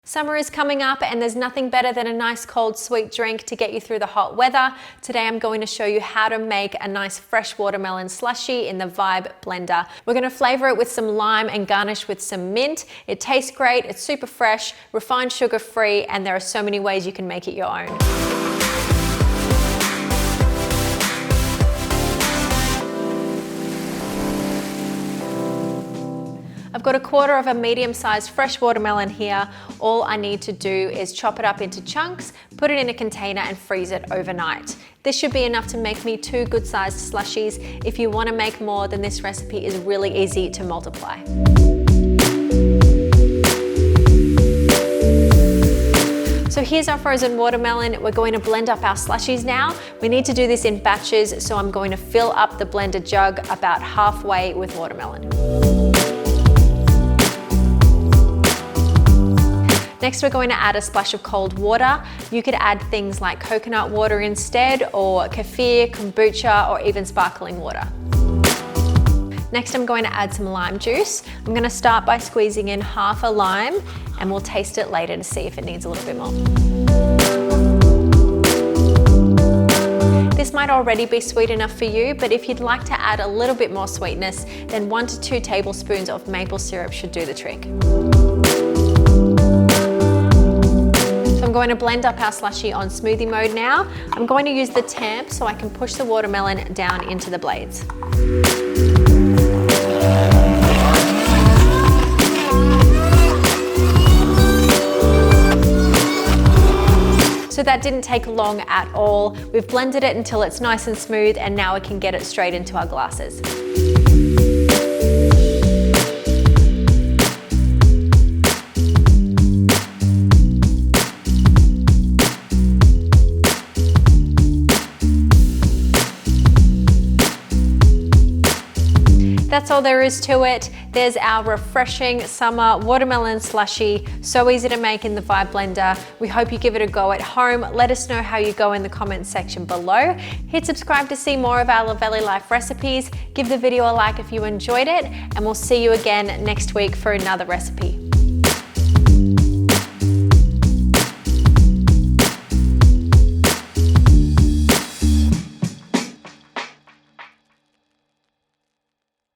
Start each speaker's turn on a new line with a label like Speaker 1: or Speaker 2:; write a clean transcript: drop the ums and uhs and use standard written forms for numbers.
Speaker 1: Summer is coming up and there's nothing better than a nice cold sweet drink to get you through the hot weather. Today I'm going to show you how to make a nice fresh watermelon slushy in the Vibe blender. We're going to flavor it with some lime and garnish with some mint. It tastes great, it's super fresh, refined sugar free, and there are so many ways you can make it your own. I've got a quarter of a medium-sized fresh watermelon here. All I need to do is chop it up into chunks, put it in a container and freeze it overnight. This should be enough to make me 2 good-sized slushies. If you want to make more, then this recipe is really easy to multiply. So here's our frozen watermelon. We're going to blend up our slushies now. We need to do this in batches, so I'm going to fill up the blender jug about halfway with watermelon. Next, we're going to add a splash of cold water. You could add things like coconut water instead, or kefir, kombucha, or even sparkling water. Next, I'm going to add some lime juice. I'm going to start by squeezing in half a lime, and we'll taste it later to see if it needs a little bit more. This might already be sweet enough for you, but if you'd like to add a little bit more sweetness, then 1 to 2 tablespoons of maple syrup should do the trick. I'm going to blend up our slushie on smoothie mode now. I'm going to use the tamp so I can push the watermelon down into the blades. So that didn't take long at all. We've blended it until it's nice and smooth, and now we can get it straight into our glasses. That's all there is to it. There's our refreshing summer watermelon slushy. So easy to make in the Vibe blender. We hope you give it a go at home. Let us know how you go in the comments section below. Hit subscribe to see more of our Luvele life recipes. Give the video a like if you enjoyed it, and we'll see you again next week for another recipe.